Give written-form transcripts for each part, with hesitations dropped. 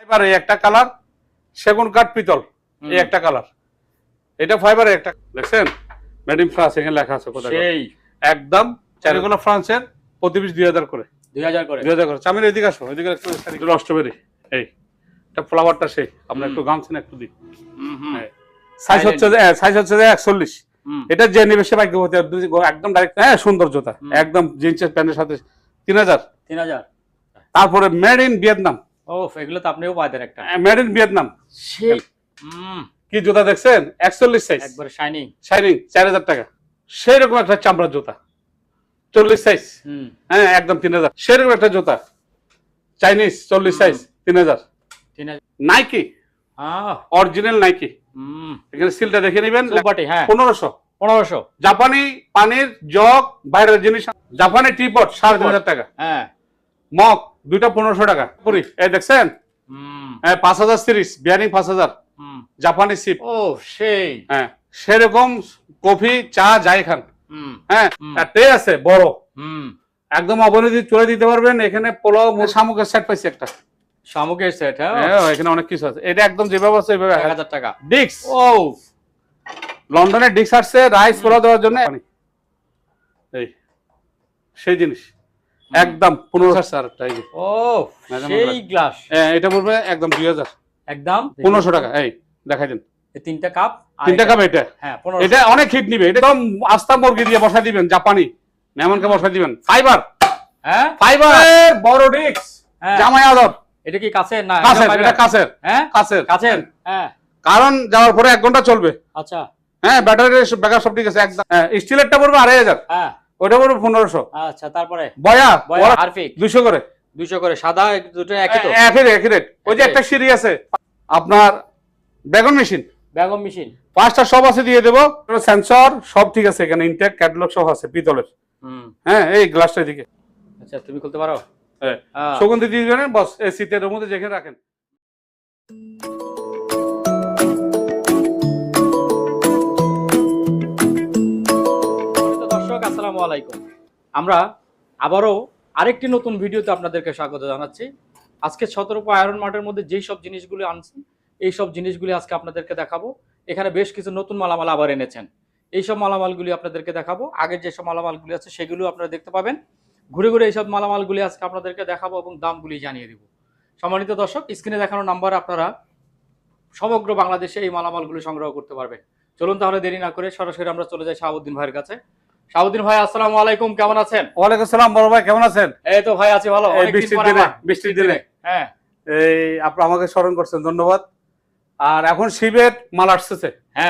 Fibre এই একটা colour, সেগুন কাঠ পিতল এই একটা কালার, এটা ফাইবারের একটা দেখছেন মেড ইন ফ্রান্স এখানে লেখা আছে কোথায় সেই একদম চারিগুলো ফ্রান্সের প্রতি পিস 2000 করে 2000 করে 2000 করে। চামির এদিকে আসো, এদিকে একটু স্ট্রবেরি এই এটা ফ্লাওয়ারটা সেই আমরা একটু গামছেন একটু দিই। সাইজ হচ্ছে যে 41, এটা যে নেবে সে বাইক হতে একদম ডাইরেক্ট সুন্দর জুতা একদম জিন্সের প্যান্টের সাথে 3000। তারপরে মেড ইন ভিয়েতনাম, ও এগুলো তো আপনিও পাই দেন একটা মেড ইন ভিয়েতনাম সেই কি জুতা দেখছেন 41 সাইজ একবারে শাইনিং 4000 টাকা। সেই রকম একটা চামড়ার জুতা 40 সাইজ একদম 3000। সেরকম একটা জুতা Chinese 40 size 3000। Nike original Nike, এখানে সিলটা দেখে নেবেন 1500। জাপানি পানির জগ বাইরের জিনিস, জাপানি টিপট 3500 টাকা, মগ দুইটা 1500 টাকা পুরি এই দেখছেন 5030 বিয়ারিং 5000 জাপানি সিপ। ও সেই সেরকম কফি চা যাই খান ট্রে আছে বড় একদম অবনীতি চলে দিতে পারবেন। এখানে পোলাও শামুকের সেট পাইছি একটা শামুকের সেট, এখানে অনেক কিছু আছে। এটা একদম যেভাবে আছে ওইভাবে 1000 টাকা। ডিক্স লন্ডনের ডিক্স আসছে রাইস পোলাও দেওয়ার জন্য, এই সেই জিনিস একদম 1500। ও সেই গ্লাস এটা পড়বে একদম 2000, একদম 1500 টাকা। এই দেখাই দিন এই তিনটা কাপ এটা এটা অনেক হিট নিবে। এটা একদম আস্তা মুরগি দিয়ে বসাই দিবেন, জাপানি মেহমানকে বসাই দিবেন। ফাইবার ফাইবার বড় ডিক্স জামাই আদর। এটা কি কাছের না এটা কাছের কাছের কারণ যাওয়ার পরে 1 ঘন্টা চলবে। আচ্ছা ব্যাটারি ব্যাকআপ সব ঠিক আছে একদম। স্টিলেরটা পড়বে 2500, ওটা পড়বে 1500। আচ্ছা তারপরে বয়া হারপিক 200 করে 200 করে। সাদা দুটো একই তো একই রেট। ওই যে একটা সিঁড়ি আছে আপনার বেগুন মেশিন 5টা সব আছে দিয়ে দেবো, সেন্সর সব ঠিক আছে এখানে, ইনটেক ক্যাটালগ সব আছে পিতলের। এই গ্লাসটা এদিকে। আচ্ছা তুমি খুলতে পারো? সুগন্ধি দিয়ে দিবেন বস, এই শীতের মধ্যে যেখানে রাখেন। দর্শক আসসালামু আলাইকুম, আমরা আবারও আরেকটি নতুন ভিডিওতে আপনাদেরকে স্বাগত জানাচ্ছি। আজকে 17 আয়রন মার্টের মধ্যে যেই সব জিনিসগুলি আনছি এই সব জিনিসগুলি আজকে আপনাদেরকে দেখাবো। এখানে বেশ কিছু নতুন মালামাল আবার এনেছেন, এই সব মালামালগুলি আপনাদেরকে দেখাবো। আগের যেসব মালামালগুলি আছে সেগুলো আপনারা দেখতে পাবেন। ঘুরে ঘুরে এইসব মালামালগুলি আজকে আপনাদেরকে দেখাবো এবং দামগুলি জানিয়ে দিব। সম্মানিত দর্শক, স্ক্রিনে দেখানো নাম্বারে আপনারা সমগ্র বাংলাদেশে এই মালামালগুলি সংগ্রহ করতে পারবেন। চলুন তাহলে দেরি না করে সরাসরি আমরা চলে যাই শাহাবুদ্দিন ভাইয়ের কাছে। শাহাবুদ্দিন ভাই আসসালামু আলাইকুম, কেমন আছেন? ওয়ালাইকুম আসসালাম বড় ভাই, কেমন আছেন? এই তো ভাই আছি ভালো। বৃষ্টির দিনে এই আপনি আমাকে স্মরণ করছেন, ধন্যবাদ। আর এখন শিবের মাল আসতেছে,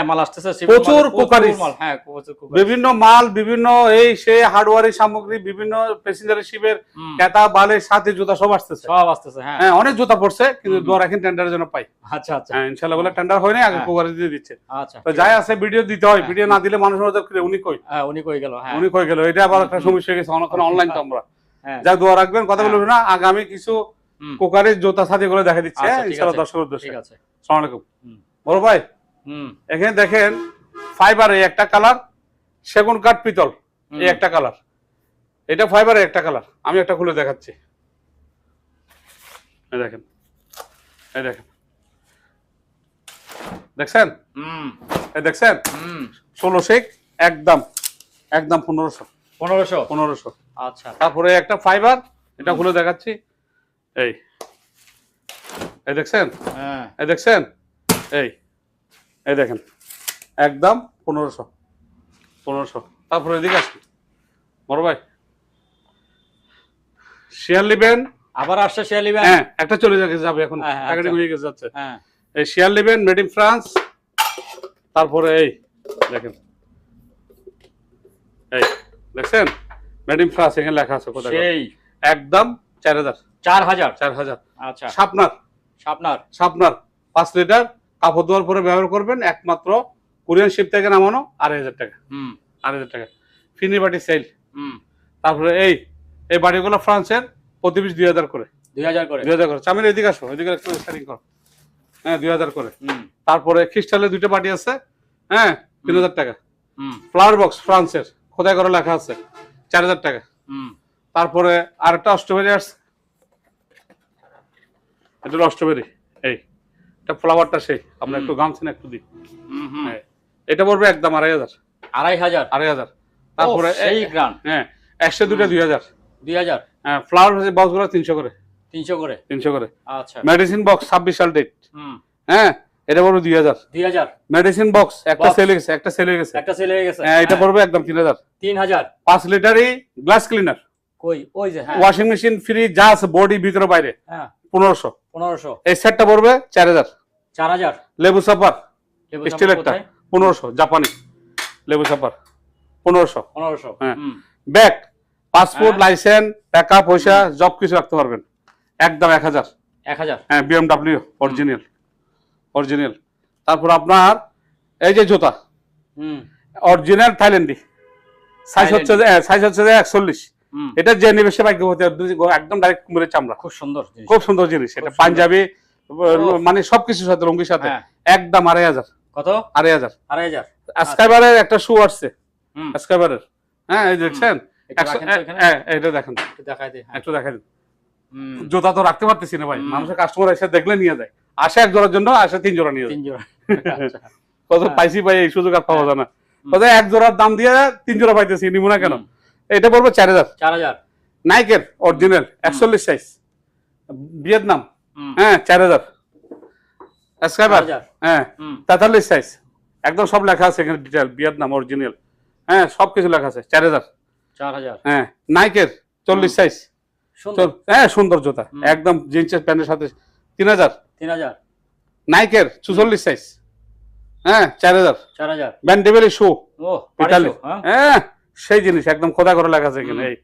মাল আসতেছে প্রচুর কুকারি মাল, বিভিন্ন মাল, বিভিন্ন এই সে হার্ডওয়ারি সামগ্রী, বিভিন্ন প্যাসেঞ্জারের শিবের কেতা বালের সাথে জুতা সব আসতেছে অনেক জুতা পড়ছে, কিন্তু দোয়া রাখেন টেন্ডারের জন্য পাই। আচ্ছা আচ্ছা ইনশাআল্লাহ বলে টেন্ডার হয় না, আগে কুকারি দিয়ে দিচ্ছে। আচ্ছা তো যাই আছে ভিডিও দিতে হয়, ভিডিও না দিলে মানুষ উনি কই গেল, এটা আবার একটা সমস্যা হয়ে গেছে। অনলাইন তো আমরা যা দোয়া রাখবেন, কথা বলবো না, আগামী কিছু কুকারের জুতা সাথে করে দেখা দিচ্ছে ইনশাআল্লাহ দর্শকের উদ্দেশ্যে। ঠিক আছে, আসসালামু আলাইকুম বড় ভাই। এখানে দেখেন ফাইবার এই একটা কালার, সেগুন কাঠ পিতল এই একটা কালার, এটা ফাইবারের একটা কালার। আমি একটা খুলে দেখাচ্ছি, এই দেখেন, এই দেখেন, দেখছেন এই দেখছেন 1600 একদম 1500। আচ্ছা তারপরে একটা ফাইবার, এটা খুলে দেখাচ্ছি, এই এই দেখছেন, এই দেখছেন, এই দেখেন একদম 1500। তারপরে এদিকে আসি বড় ভাই, শিয়ালি ব্যান্ড আবার আসছে। শিয়ালি ব্যান্ড একটা চলে যাবে এখন, প্যাকেটিং হয়ে গেছে যাচ্ছে। এই শিয়ালি ব্যান্ড মেড ইন ফ্রান্স। তারপরে এই দেখেন, এই দেখছেন মেড ইন ফ্রান্স এখানে লেখা আছে কোথায়, সেই একদম 4000। আচ্ছা শার্পনার 5 লিটার, কাপড় ধোয়ার পরে ব্যবহার করবেন, একমাত্র কোরিয়ান শিপ থেকে নামানো 2500 টাকা। 2500 টাকা ফিনি বাটি সেল। তারপরে এই বাটিগুলো ফ্রান্সের প্রতি পিস 2000 করে 2000 করে। চামির এদিকে আসো, এদিকে একটু সেটিং করো, 2000 করে। তারপরে ক্রিস্টালের 2টা বাটি আছে 3000 টাকা। ফ্লাওয়ার বক্স ফ্রান্সের খোদাই করে লেখা আছে 4000 টাকা। তারপরে আরেকটা স্ট্রবেরি আসছে, এটা স্ট্রবেরি এই এটা ফ্লাওয়ারটা সেই আমরা একটু গামছেন একটু দিই। হ্যাঁ, এটা পড়বে একদম 2500। 2500। তারপরে সেই গ্রান। হ্যাঁ 102টা 2000। 2000। হ্যাঁ ফ্লাওয়ার বক্সগুলো 300 করে। 300 করে। 300 করে। আচ্ছা। মেডিসিন বক্স 26 সাল ডেট। হ্যাঁ এটা পড়বে 2000। 2000। মেডিসিন বক্স একটা সেল হয়ে গেছে, একটা সেল হয়ে গেছে। একটা সেল হয়ে গেছে। হ্যাঁ এটা পড়বে একদম 3000। 3000। 5 লিটারই গ্লাস ক্লিনার। কই ওই যে হ্যাঁ। ওয়াশিং মেশিন ফ্রি যা আছে বডি ভিতরে বাইরে। হ্যাঁ 1500। 1500। এই সেটটা পড়বে 4000। 4000। লেবু সাপার লেবু স্টিল একটা 1500 জাপানি লেবু সাপার 1500। 1500। হ্যাঁ ব্যাগ পাসপোর্ট লাইসেন্স টাকা পয়সা সব কিছু রাখতে পারবেন একদম 1000। 1000। হ্যাঁ BMW অরিজিনাল। তারপর আপনার এই যে জুতা অরিজিনাল থাইল্যান্ডি সাইজ হচ্ছে 41। এটা যে নিবে সে ভাগ্য হতে একদম ডাইরেক্ট কুমিরের চামড়া। খুব সুন্দর জিনিস এটা পাঞ্জাবি মানে সবকিছুর সাথে লুঙ্গির সাথে একদম 2500। কত? 2500। 2500। আজকাইবারের একটা শু আসছে আজকাইবারের। হ্যাঁ এই দেখছেন এটা দেখেন একটু দেখাই দিন। জুতা তো রাখতে পারতেছি না ভাই, মানুষের কাস্টমার এসে দেখলে নিয়ে যায়। আসে এক জোড়ার জন্য আসে 3 জোড়া নিয়ে যায়। 3 জোড়া। কত পাইছি ভাই, এই সুযোগ আর পাওয়া যায় না। কত এক জোড়ার দাম দিয়ে 3 জোড়া পাইতেছি, নিব না কেন? এটা পড়বে 4000। 4000। নাইকের অরিজিনাল 41 সাইজ ভিয়েতনাম। হ্যাঁ 4000। এসকাইবার হ্যাঁ 43 সাইজ একদম সব লেখা আছে এখানে ডিটেইল ভিয়েতনাম অরিজিনাল। হ্যাঁ সবকিছু লেখা আছে 4000। 4000। হ্যাঁ নাইকের 40 সাইজ হ্যাঁ সুন্দর জুতা একদম জিন্সের প্যান্টের সাথে 3000। 3000। নাইকের 44 সাইজ হ্যাঁ 4000। 4000। ব্যান্ডেবেলি শু ও ইতালি। হ্যাঁ সেই জিনিস একদম খোদা করে লেখা আছে এখানে। এই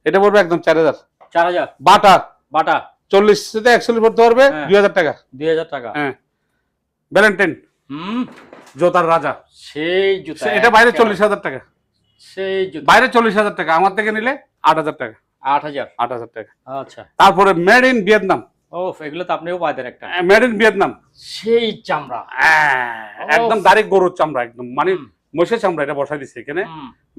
এটা পড়বে একদম 4000। 4000। বাটা 40 থেকে 41 পড়তে পারবে 2000 টাকা। 2000 টাকা। হ্যাঁ ভ্যালেন্টাইন জুতার রাজা সেই জুতা। এটা বাইরে 40,000 টাকা। সেই জুতা বাইরে 40,000 টাকা, আমার থেকে নিলে 8000 টাকা। 8000 টাকা। আচ্ছা। তারপরে মেড ইন ভিয়েতনাম। ও এগুলো তো আপনিও পাইতেন একটা। মেড ইন ভিয়েতনাম সেই চামড়া একদম ডাইরেক্ট গরুর চামড়া একদম মানে মহিষের চামড়া। এটা বসাই দিচ্ছে এখানে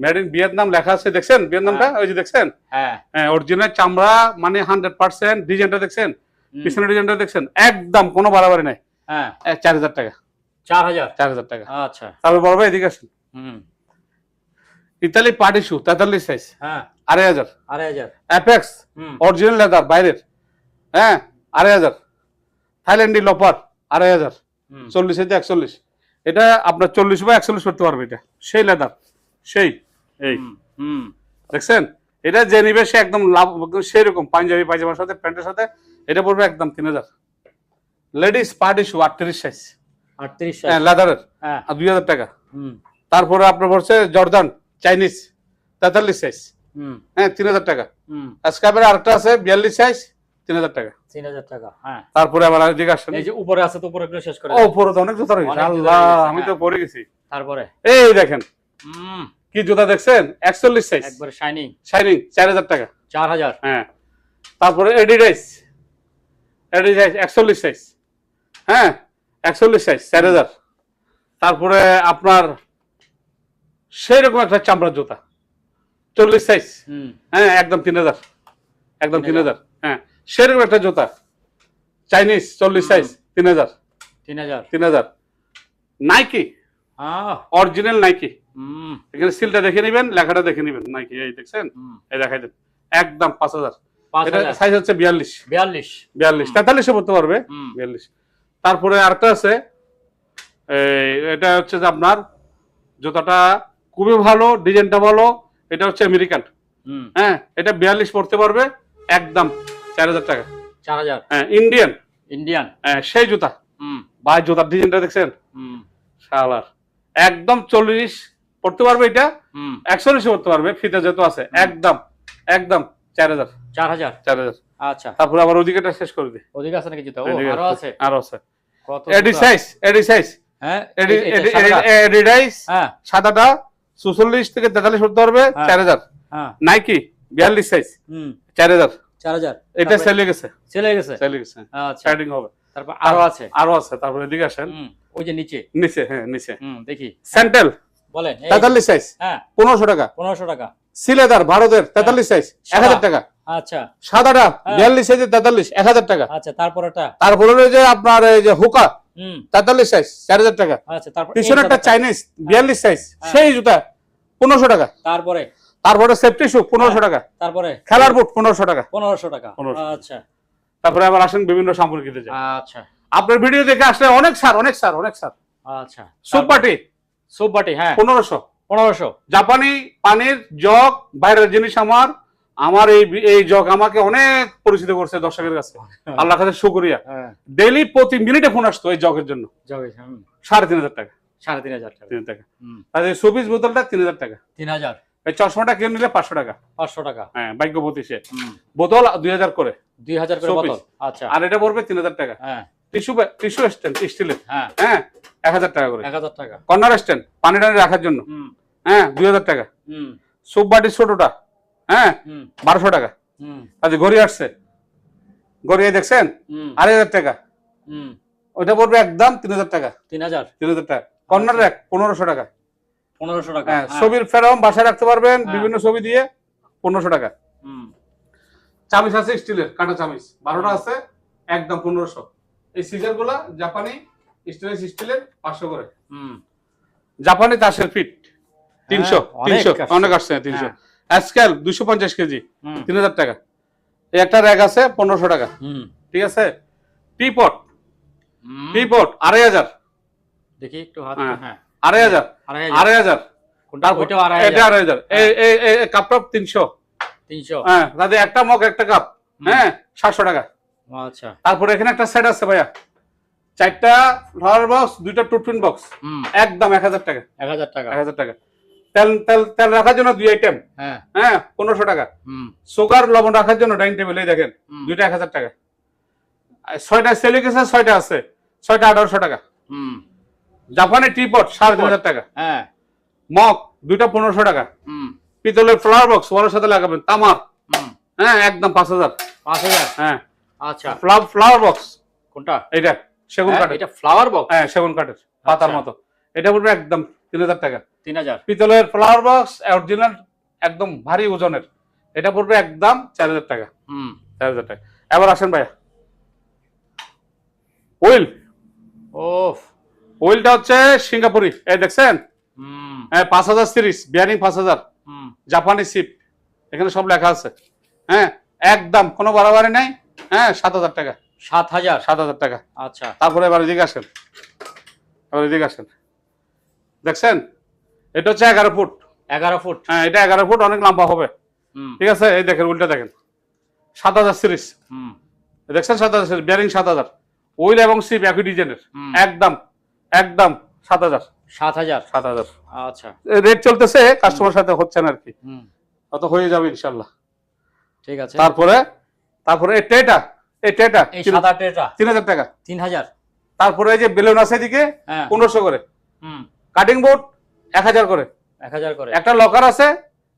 মেড ইন ভিয়েতনাম লেখা আছে, দেখছেন ভিয়েতনামটা ওই যে দেখছেন। হ্যাঁ অরিজিনাল চামড়া মানে 100%। ডিজাইনটা দেখছেন, পিছনের ডিজাইনটা দেখছেন একদম কোনো বাড়াবাড়ি নাই। হ্যাঁ 4000 টাকা। 4000 টাকা। আচ্ছা। তারপর বড় ভাই এদিকে আসেন। ইতালি পার্টি শু 43 সাইজ হ্যাঁ 2500। অ্যাপেক্স অরিজিনাল লেদার বাইরের হ্যাঁ 2500। থাইল্যান্ডি লোপার 2500। 40 থেকে 41। এটা আপনার 40 বা 41 করতে পারবে। এটা সেই লেদার সেই এই দেখছেন। এটা যে নিবে সে একদম লাভ সেই রকম পাঞ্জাবি পায়জামার সাথে প্যান্টের সাথে এটা পড়বে একদম 3000। লেডিস পার্টি শু 38 সাইজ 38 হ্যাঁ লেদারের 2000 টাকা। তারপরে আপনার পড়ছে জর্দান চাইনিজ 43 সাইজ হ্যাঁ 3000 টাকা। আজকাবের আরেকটা আছে 42 সাইজ 3000 টাকা। 3000 টাকা। হ্যাঁ তারপরে আবার আরেকদিকে আসেন। এই যে উপরে আছে তো উপরে একটু শেষ করে। ও উপরে তো অনেক জুতা রয়েছে। আল্লাহ আমি তো পড়ে গেছি। তারপরে এই দেখেন কি জুতা দেখছেন 41 সাইজ একবার শাইনিং 4000 টাকা। 4000। হ্যাঁ তারপরে এডিডাস 41 সাইজ হ্যাঁ 41 সাইজ 4000। তারপরে আপনার সেই রকম একটা চামড়ার জুতা 40 সাইজ হ্যাঁ একদম 3000। একদম 3000। হ্যাঁ সেরকম একটা জুতা Chinese 40 size 3000। 3000। Nike original Nike. এখানে সিলটা দেখে নেবেন, লেখাটা দেখে নেবেন নাইকি। এই দেখছেন এই দেখাই দেন একদম 5000। এটা সাইজ হচ্ছে 42। 43 পড়তে পারবে 42। তারপরে আরেকটা আছে এটা হচ্ছে যে আপনার জুতাটা খুবই ভালো, ডিজাইনটা ভালো। এটা হচ্ছে আমেরিকান হ্যাঁ এটা 42 পড়তে পারবে একদম 4000 টাকা। 4000। হ্যাঁ ইন্ডিয়ান হ্যাঁ সেই জুতা ভাই জুতার ডিজাইনটা দেখছেন শালার একদম 40 পড়তে পারবে। এটা 41 পড়তে পারবে ফিতে যেহেতু আছে একদম 4000। 4000। আচ্ছা। তারপরে আবার ওদিকেটা শেষ করে দিই। ওদিকে আছে নাকি জুতা? ও আরো আছে কত এডি সাইজ হ্যাঁ এডিডাস হ্যাঁ সাদাটা 44 থেকে 43 পড়তে পারবে 4000। হ্যাঁ নাইকি 42 সাইজ 4000। এটা সেল গেছে। আচ্ছা স্টার্টিং হবে। তারপর আরো আছে। তারপর এদিকে আসেন। ওই যে নিচে হ্যাঁ নিচে দেখি স্যান্ডেল বলেন 43 সাইজ হ্যাঁ 1500 টাকা। 1500 টাকা। সিলেদার ভারতের 43 সাইজ 1000 টাকা। আচ্ছা সাদাটা 42 সাইজের 43 1000 টাকা। আচ্ছা তারপরটা তারপরে ওই যে আপনার এই যে হুকা 43 সাইজ 4000 টাকা। আচ্ছা তারপর পিছনে একটা চাইনিজ 42 সাইজ সেই জুতা 1500 টাকা। তারপরে সেফটি শু 1500 টাকা। তারপরে খেলার বুট 1500 টাকা। 1500 টাকা। 1500 আচ্ছা তারপরে আবার আসেন বিভিন্ন সামগ্রী কিনতে যায়। আচ্ছা আপনার ভিডিও দেখে আসলে অনেক ছাড়। আচ্ছা সুপাটি হ্যাঁ 1500 জাপানি পানির জগ বাইরের জিনিস আমার এই জগ আমাকে অনেক পরিচিত করছে দর্শকের কাছে। আল্লাহর কাছে শুকরিয়া। ডেইলি প্রতি মিনিটে ফোন আসতো এই জগের জন্য। 3500 টাকা। 3500 টাকা। আর এই সুবিস বোতলটা 3000 টাকা। 3000। এই চশমাটা কিনে নিলে 500 টাকা। 500 টাকা। হ্যাঁ ভাগ্যবতী সে। বোতল 2000 করে। 2000 করে বোতল। আচ্ছা আর এটা পড়বে 3000 টাকা। হ্যাঁ টিস্যু স্ট্যান্ড স্টিলের। হ্যাঁ 1000 টাকা করে। 1000 টাকা। কর্নার স্ট্যান্ড পানি টানি রাখার জন্য। হ্যাঁ 2000 টাকা। সুপ বাটি ছোটটা হ্যাঁ 1200 টাকা। আচ্ছা ঘড়ি আসছে, ঘড়ি দেখছেন 2500 টাকা। ওইটা পড়বে একদম 3000 টাকা। 3000 টাকা। কর্নার র্যাক 1500 টাকা। 1500 টাকা। হ্যাঁ ছবির ফ্রেম বাসায় রাখতে পারবেন বিভিন্ন ছবি দিয়ে 1500 টাকা। চামিচ আছে স্টিলের কাঁটা চামিচ 12টা আছে একদম 1500। এই সিজার গুলা জাপানি স্টেনলেস স্টিলের 500 করে। জাপানি তাসের ফিট 300 অনেক আসছে 300। আজকাল 250 কেজি 3000 টাকা। এই একটা র্যাক আছে 1500 টাকা। ঠিক আছে। টিপট 2500 দেখি একটু হাত। হ্যাঁ 2500 কোনটা ওইটা এটা 2500। এই কাপটপ 300 হ্যাঁ দাদা একটা মগ একটা কাপ হ্যাঁ 700 টাকা। আচ্ছা তারপরে এখানে একটা সেট আছে ভাইয়া 4টা ফ্লাওয়ার বক্স 2টা টুথপিন বক্স একদম 1000 টাকা। 1000 টাকা। 1000 টাকা। তেল রাখার জন্য 2 আইটেম হ্যাঁ 1500 টাকা। সুগার লবণ রাখার জন্য ডাইনিং টেবিল এই দেখেন 2টা 1000 টাকা। 6টা সেলিং আছে 6টা আছে 6টা 1800 টাকা। জাপানি টিপট 3500 টাকা। হ্যাঁ মগ 2টা 1500 টাকা। পিতলের ফ্লাওয়ার বক্স ওর সাথে লাগাবেন তামার হ্যাঁ একদম 5000। হ্যাঁ আচ্ছা ফ্লাওয়ার বক্স কোনটা এটা সেগুন কাঠের। এটা ফ্লাওয়ার বক্স হ্যাঁ সেগুন কাঠের পাতার মতো। এটা পড়বে একদম 3000 টাকা। 3000। পিতলের ফ্লাওয়ার বক্স অরিজিনাল একদম ভারী ওজনের এটা পড়বে একদম 4000 টাকা। 4000 টাকা। এবার আসেন ভাইয়া ওইলটা হচ্ছে সিঙ্গাপুরি এই দেখছেন 5000 সিরিজ বিয়ারিং 5000 জাপানি সিপ এখানে সব লেখা আছে। হ্যাঁ একদম কোনো বাড়াবাড়ি নাই। হ্যাঁ 7000 টাকা। 7000 টাকা। আচ্ছা তারপরে এবার এদিকে আসেন দেখছেন এটা হচ্ছে 11 ফুট। 11 ফুট। হ্যাঁ এটা 11 ফুট অনেক লম্বা হবে। ঠিক আছে এই দেখেন উল্টা দেখেন 7000 সিরিজ দেখছেন 7000 সিরিজ বিয়ারিং 7000 ওইল এবং সিপ একই ডিজাইনের একদম 7000। আচ্ছা রেট চলতেছে কাস্টমার সাথে হচ্ছে না আর কি অত হয়ে যাবে ইনশাআল্লাহ। ঠিক আছে। তারপরে এই টেটা এই সাদা টেটা 3000 টাকা। 3000। তারপরে এই যে বেলুন আছে এদিকে 1500 করে। কাটিং বোর্ড 1000 করে। 1000 করে। একটা লকার আছে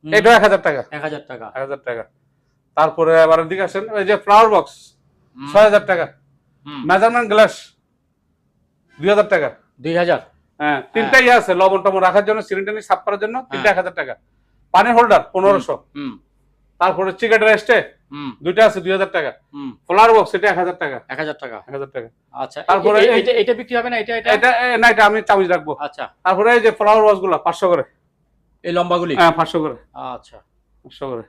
এটাও 1000 টাকা। 1000 টাকা। 1000 টাকা। তারপরে আবার এদিকে আসেন এই যে ফ্লাওয়ার বক্স 6000 টাকা। মেজারমেন্ট গ্লাস 2000 টাকা। 2000। হ্যাঁ তিনটাই আছে লবণ টবণ রাখার জন্য সিলিন্ডার সাফ করার জন্য 1000 টাকা। পানির হোল্ডার 1500। তারপরে চিকেটের স্টে 2টা আছে 2000 টাকা। ফ্লাওয়ার বক্স এটা 1000 টাকা। 1000 টাকা। 1000 টাকা। আচ্ছা তারপরে এটা বিক্রি হবে না এটা না এটা আমি চামিচ রাখবো। আচ্ছা তারপরে এই যে ফ্লাওয়ার বক্স গুলো 500 করে। এই লম্বাগুলি হ্যাঁ 500 করে। আচ্ছা 500 করে।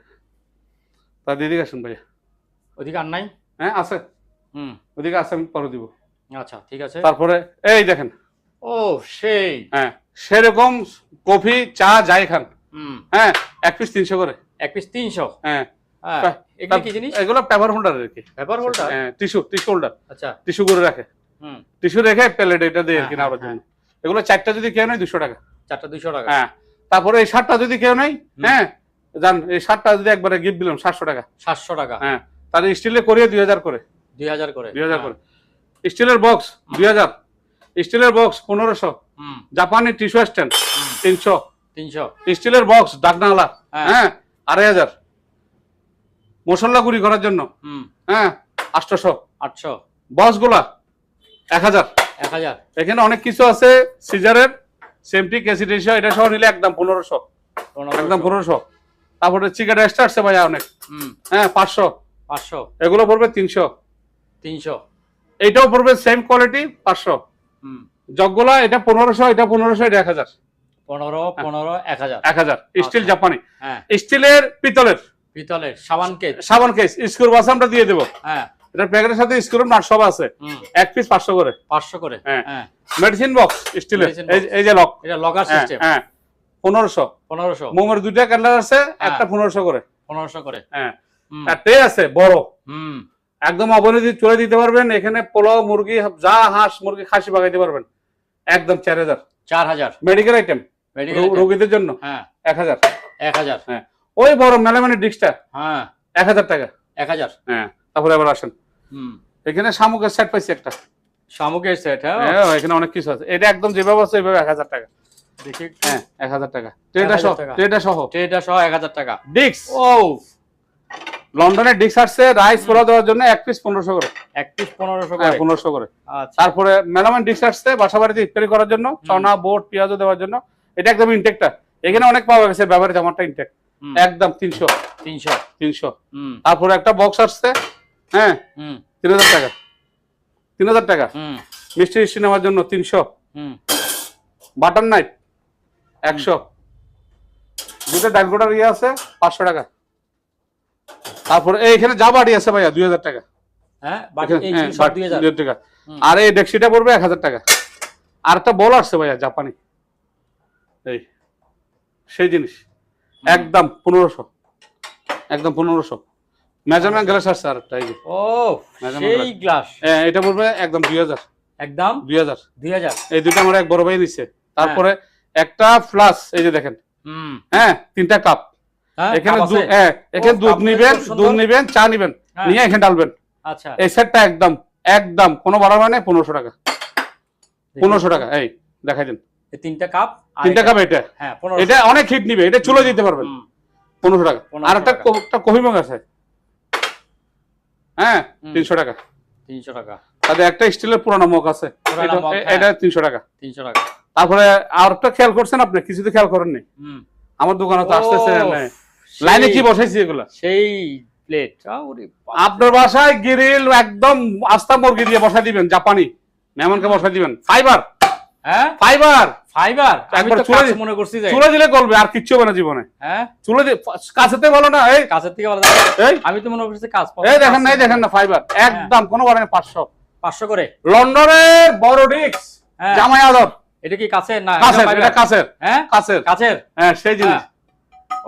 তা দিদিকে আসেন ভাইয়া ওদিকে আর নাই। হ্যাঁ আছে ওদিকে আছে আমি পরে দিব। আচ্ছা ঠিক আছে। তারপরে এই দেখেন ও সেই হ্যাঁ সেরকম কফি চা যাই খান হ্যাঁ 1 পিস 300 করে। 1 পিস 300। হ্যাঁ এগুলো কি জিনিস? এগুলো পেপার হোল্ডার আর কি। Paper holder. হ্যাঁ টিস্যু হোল্ডার। আচ্ছা টিস্যু করে রাখে। টিস্যু রেখে প্লেট এটা দিয়ে আর কি নেওয়ার জন্য। এগুলো 4টা যদি কেউ নেয় 200 টাকা। 4টা 200 টাকা। হ্যাঁ তারপরে এই 7টা যদি কেউ নেয় হ্যাঁ জান এই 7টা যদি একবারে গিফট দিলাম 700 টাকা। 700 টাকা। হ্যাঁ তাহলে স্টিলের করিয়ে 2000 করে। 2000 করে। 2000 করে। স্টিলের বক্স 2000। স্টিলের বক্স 1500। জাপানি টিস্যু স্ট্যান্ড 300। স্টিলের বক্স ডাকনাওয়ালা হ্যাঁ 2500। মশলা গুঁড়ি করার জন্য হ্যাঁ 800। বক্সগুলা 1000। এখানে অনেক কিছু আছে সিজারের সেমটি ক্যাসিড এটা সহ নিলে একদম 1500। একদম 1500। তারপরে চিকেন এক্সট্রা আসছে ভাইয়া অনেক, হ্যাঁ 500, 500, এগুলো পড়বে 300, 300, এইটাও পড়বে সেম কোয়ালিটি 500, জগগুলা এটা 1500, এটা 1500, এটা 1000, 15, 15, 1000, 1000 স্টিল আচ্ছা। জাপানি, হ্যাঁ স্টিলের পিতলের পিতলের সাবান কেস, সাবান কেস, স্ক্রু বাস আমরা দিয়ে দেবো, হ্যাঁ এটা প্যাকেটের সাথে স্ক্রু নাট সব আছে, এক পিস 500 করে, 500 করে, হ্যাঁ। হ্যাঁ মেডিসিন বক্স স্টিলের, Medicine box। এই যে লক, এটা লকার সিস্টেম, হ্যাঁ 1500, 1500, মোমের দুইটা ক্যান্ডেল আছে, একটা হ্যাঁ। 1500 করে, 1500 করে, হ্যাঁ। আর ট্রে আছে বড়, হুম একদম অবনতি চলে দিতে পারবেন, এখানে পোলাও মুরগি যা হাঁস মুরগি খাসি বাগাইতে পারবেন, একদম 4000, 4000, মেডিকেল আইটেম মেডিকেল, রোগীদের জন্য, হ্যাঁ 1000, 1000, হ্যাঁ। ওই বড় মেলামানি ডিস্কটা হ্যাঁ 1000 টাকা, 1000, হ্যাঁ। তারপরে আবার আসেন, এখানে শামুকের সেট পাইছি একটা, শামুকের সেট, হ্যাঁ হ্যাঁ এখানে অনেক কিছু আছে, এটা একদম যেভাবে আছে ওইভাবে 1000 টাকা, দেখি একটু। হ্যাঁ 1000 টাকা, ট্রেটা সহ, 1000 টাকা। ট্রেটা সহ, এটা সহ 1000 টাকা, ডিক্স, ও লন্ডনের ডিক্স আসছে রাইস পোলাও দেওয়ার জন্য এক পিস 1500 করে, এক পিস 1500 হ্যাঁ করে, 1500 করে। আচ্ছা তারপরে মেলামান ডিক্স আসছে বাসা বাড়িতে ইফতারি করার জন্য, চনা বোট পেঁয়াজও দেওয়ার জন্য, এটা একদম ইনটেকটা, এখানে অনেক পাওয়া গেছে ব্যবহারিত, আমারটা ইনটেক, একদম 300, 300, 300। তারপরে একটা বক্স আসছে, হ্যাঁ 3000 টাকা, 3000 টাকা, মিষ্টি মিষ্টি নেওয়ার জন্য 300, বাটার নাইফ 100, দুটো ডালগোটার ইয়ে আছে 500 টাকা। তারপরে এইখানে যা বাড়ি আছে ভাইয়া 2000 টাকা, হ্যাঁ বাকি এখানে, এই হ্যাঁ, সব বাটি 2000, 2000 টাকা। আর এই ডেক্সিটা পড়বে 1000 টাকা। আর একটা বল আসছে ভাইয়া জাপানি, এই সেই জিনিস একদম 1500, একদম 1500। মেজারমেন্ট গ্লাস আসছে আর একটা, এই যে ও Measurement সেই গ্লাস, হ্যাঁ, এটা পড়বে একদম 2000, একদম 2000। 2000, এই দুটো আমার এক বড় ভাই নিচ্ছে। তারপরে একটা ফ্লাস, এই যে দেখেন, হ্যাঁ 3টা কাপ, হ্যাঁ এখানে কাপ আছে? হ্যাঁ এখানে ও, দুধ কাপটা নিবেন, খুব সুন্দর। দুধ নিবেন, চা নিবেন, হ্যাঁ। নিয়ে এখানে ডালবেন। আচ্ছা এই সেটটা একদম একদম কোনো বাড়ানো নেই, 1500 টাকা, 1500 টাকা। এই দেখাই দেন, এই 3টা কাপ, আর 3টা কাপ, এটা হ্যাঁ 1500, এটা অনেক হিট নিবে, এটা চুলো দিতে পারবেন, 1500 টাকা। 1500 আর একটা টাকা। কফি মগ আছে, হ্যাঁ 300 টাকা। 300 টাকা, তাদের একটা স্টিলের পুরানো মগ আছে, পুরানো মগ, হ্যাঁ। এটা 300 টাকা। 300 টাকা। তারপরে আর একটা খেয়াল করছেন আপনি, কিছু তো খেয়াল করেননি, আমার দোকানে তো আসতেছে লাইনে কি বসাইছি এগুলা, সেই প্লেট, আপনার বাসায় গ্রিল একদম আস্তা মুরগি দিয়ে বসাই দিবেন, জাপানি মেহমানকে বসাই দিবেন, ফাইবার, হ্যাঁ ফাইবার, ফাইবার, আমি একবার তো চুলে কাছে মনে করছি যে, চুলে দিলে গলবে, আর কিচ্ছু হবে না জীবনে, হ্যাঁ চুলে দিয়ে কাছেতে বলো না, এই কাছের থেকে বলা এই আমি তো মনে করছি কাজ, এই দেখেন না ফাইবার, একদম কোনো বাড়ে 500, 500 করে। লন্ডনের বড় ডিক্স, হ্যাঁ। জামাই আদর, এটা কি কাছের না কাছের, fiber? এটা কাছের, হ্যাঁ কাছের, কাছের, হ্যাঁ সেই জিনিস, হ্যাঁ।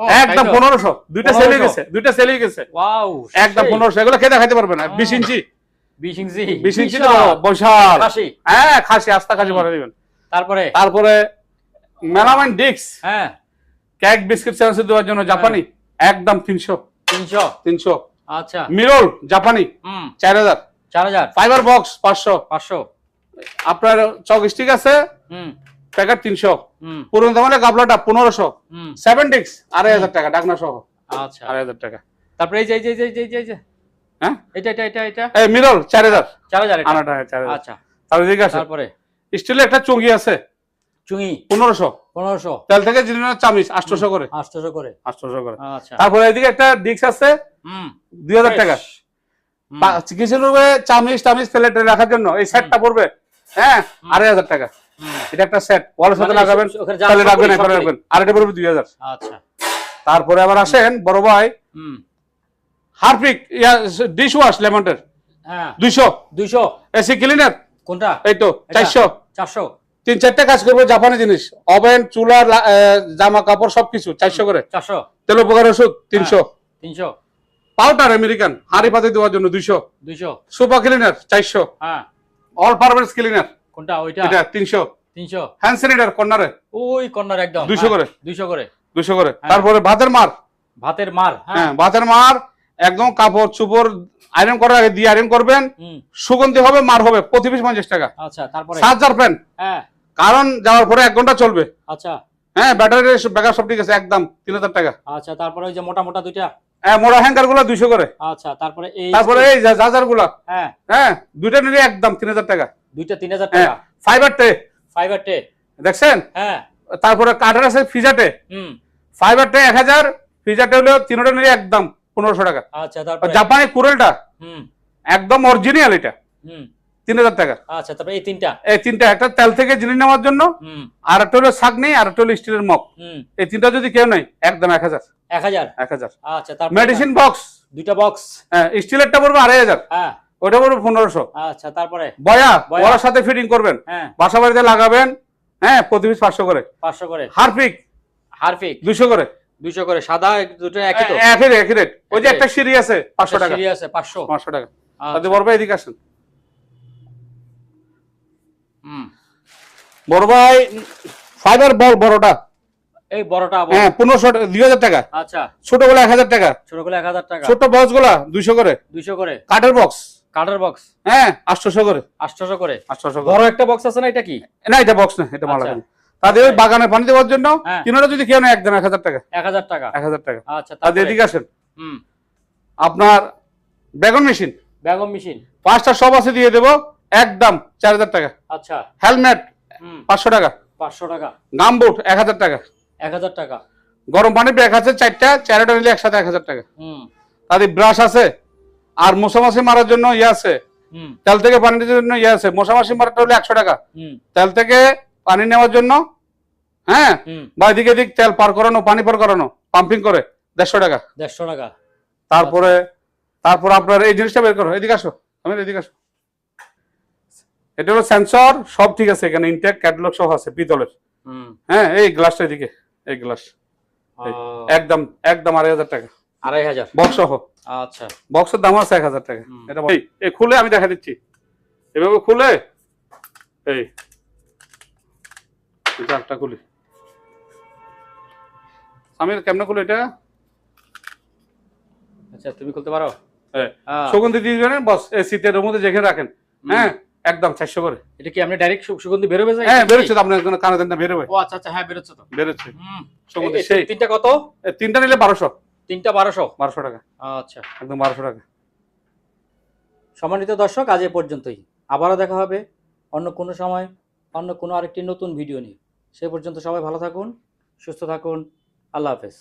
ও, একদম তাই তো? 1500, দুইটা 1500 সেলে গেছে, দুইটা সেলে গেছে, ওয়াও একদম 1500, এগুলো খেয়ে দেখাইতে পারবে না, 20 ইঞ্চি, 20 ইঞ্চি, 20 ইঞ্চি তো বৈশাল, খাসি। হ্যাঁ খাসি, আস্তা খাসি ভরে দিবেন। তারপরে তারপরে মেলামাইন ডিক্স, হ্যাঁ কেক বিস্কিট স্যান্ডউইচ দেওয়ার জন্য জাপানি, একদম 300, 300, 300। আচ্ছা মিরর জাপানি 4000, 4000, ফাইবার বক্স 500, 500, আপনার চক স্টিক আছে প্যাকেট 300, পুরনো দামের গাবলাটা 1500, 7 ডিক্স 2500 টাকা, ডাকনা সহ আচ্ছা। 2500 টাকা। তারপরে এই যে এই যে হ্যাঁ এটা এই মিরর 4000, 4000 এটা, আনাটা 4000। আচ্ছা। তারপরে দিকে আছে তারপরে স্টিলের একটা চুঙ্গি আছে চুঙি 1500, 1500, তেল থেকে জিনিস চামিচ 800 করে, 800 করে, 800 করে। আচ্ছা। তারপরে এদিকে একটা ডিক্স আছে 2000 টাকা, কিছু রূপে চামিচ টামিচ প্লেটে রাখার জন্য এই সেটটা পড়বে, হ্যাঁ 2500 টাকা। এটা একটা সেট, ওয়ালের সাথে মানে লাগাবেন, ওখানে যা তাহলে সব রাখবেন, সব একবারে রাখবেন, আর এটা পড়বে 2000। আচ্ছা। তারপরে আবার আসেন বড় ভাই, হারপিক ডিশ ওয়াশ লেমনের হ্যাঁ 200, 200, এসি ক্লিনার কোনটা এই তো 400, 400, 3-4টা কাজ করবো, জাপানি জিনিস, ওভেন চুলা জামা কাপড় সবকিছু 400 করে। 400, তেল উপকার ওষুধ 300, 300, পাউডার আমেরিকান হাঁড়ি পাতি দেওয়ার জন্য 200, 200, সুপার ক্লিনার 400, হ্যাঁ অল পারপাস ক্লিনার কোনটা ওইটা এটা 300, 300, হ্যান্ড স্যানিটাইজার কর্নারে ওই কর্নার একদম 200 করে, 200 করে, 200 করে। তারপরে ভাতের মার, ভাতের মার, হ্যাঁ ভাতের মার একদম কাপড় চুপড় আয়রন করার আগে দিয়ে আয়রন করবেন, সুগন্ধি হবে, মার হবে, প্রতি পিস 50 টাকা। আচ্ছা। তারপরে চার্জার ফ্যান, হ্যাঁ কারণ যাওয়ার পরে 1 ঘন্টা চলবে, আচ্ছা। হ্যাঁ ব্যাটারি ব্যাকআপ সব ঠিক আছে, একদম 3000 টাকা। আচ্ছা। তারপরে ওই যে মোটা মোটা দুইটা, হ্যাঁ মোড়া হ্যাঙ্গার গুলো 200 করে। আচ্ছা। তারপরে এই জাজার গুলা, হ্যাঁ হ্যাঁ দুইটা নিলে একদম 3000 টাকা, দুইটা 3000 টাকা। ফাইবার ট্রে, ফাইবার ট্রে দেখছেন? হ্যাঁ। তারপরে কাঠের আছে ফ্রিজার ট্রে, ফাইবার ট্রে 1000, ফ্রিজারটা হলো তিনটা নিলে একদম 1500 টাকা। আচ্ছা আর তারপরে জাপানি কুরেলটা হুম একদম অরিজিনাল, এটা হুম 3000 টাকা। আচ্ছা তারপরে এই তিনটা এই তিনটা, একটা তেল থেকে জিনিস নেওয়ার জন্য, হুম আর একটা হলো ছাঁকনি, আর একটা হলো স্টিলের মগ। হুম এই তিনটা যদি কেউ নেয় একদম 1000। 1000 আচ্ছা তারপরে মেডিসিন বক্স, দুইটা বক্স হ্যাঁ, স্টিলেরটা পড়বে 2500, হ্যাঁ ওটা পড়বে 1500। আচ্ছা তারপরে বয়া, বয়া। ওর সাথে ফিটিং করবেন, হ্যাঁ বাসা বাড়িতে লাগাবেন, হ্যাঁ, প্রতি পিস 500 করে। 500 করে হারপিক হারপিক 200 করে। 200 করে সাদা দুটো একই তো একই রেট। ওই যে একই একটা সিঁড়ি আছে 500 টাকা, সিঁড়ি আছে 500 500 টাকা। আচ্ছা। তাতে বড় ভাই এদিকে আসেন। হুম বড় ভাই ফাইবার বল বড়টা, এই বড়টা হ্যাঁ 1500 2000 টাকা। আচ্ছা ছোট গুলো 1000 টাকা। ছোটগুলো 1000 টাকা ছোট বক্স গুলা 200 করে। 200 করে কাঠের বক্স, কাঠের বক্স হ্যাঁ 800 করে। 800 করে 800 করে। বড় একটা বক্স আছে না, এটা কি? না, এটা বক্স না, এটা মালা। আচ্ছা। তাদের ওই বাগানে পানি দেওয়ার জন্য হ্যাঁ। তিনটা যদি কেউ নেয় একদম 1000 টাকা। 1000 টাকা 1000 টাকা। আচ্ছা তাদের তারপরে এদিকে আসেন। হুম আপনার বেগুন মেশিন বেগম মেশিন 5টা সব আছে, দিয়ে দেবো একদম 4000 টাকা। আচ্ছা হেলমেট হুম 500 টাকা। 500 টাকা গামবুট 1000 টাকা। 1000 টাকা গরম পানির ব্যাগ আছে 4টা, 4টা নিলে একসাথে 1000 টাকা। হুম তাদের ব্রাশ আছে, আর মশামাছি মারার জন্য ইয়ে আছে, হুম তেল থেকে পানি দেওয়ার জন্য ইয়ে আছে। মশামাছি মারাটা হলে 100 টাকা। হুম তেল থেকে পানি নেওয়ার জন্য, হ্যাঁ, হুম বা এদিকে এদিক তেল পার করানো, পানি পার করানো, পাম্পিং করে 150 টাকা। 150 টাকা তারপরে আপনার এই জিনিসটা বের করো, এদিকে আসো, আমি এদিকে আসো। এটা হলো সেন্সর, সব ঠিক আছে এখানে, ইনটেক ক্যাটালগ সব আছে পিতলের। হুম হ্যাঁ, এই গ্লাসটা এদিকে, এই গ্লাস এই, আহ, একদম 2500 টাকা 2500 বক্স সহ। আচ্ছা বক্সের দাম আছে 1000 টাকা। হুম। এটা এই খুলে আমি দেখা দিচ্ছি, এভাবে খুলে এই চারটা খুলি। আমি কেমনে খুলে এটা? আচ্ছা তুমি খুলতে পারো? হ্যাঁ, আহ, সুগন্ধি দিয়ে দিবেন বস, এই শীতের মধ্যে যেখানে রাখেন, হ্যাঁ, একদম 400 করে। এটা কি আপনি ডাইরেক্ট সুগন্ধি বের হবে যায়? হ্যাঁ, বেরোচ্ছে তো, আপনার কোনো কানে দেন না, বেরোবে, ও আচ্ছা আচ্ছা হ্যাঁ বেরোচ্ছে তো বেরোচ্ছে হুম সুগন্ধি। এই সেই তিনটা কত? তিনটা নিলে 1200। তিনটা 1200 1200 টাকা, আচ্ছা। একদম 1200 টাকা। সম্মানিত দর্শক, আজ এ পর্যন্তই। আবারও দেখা হবে অন্য কোনো সময়, অন্য কোনো আরেকটি নতুন ভিডিও নিয়ে। সে পর্যন্ত সবাই ভালো থাকুন, সুস্থ থাকুন। আল্লাহ হাফেজ।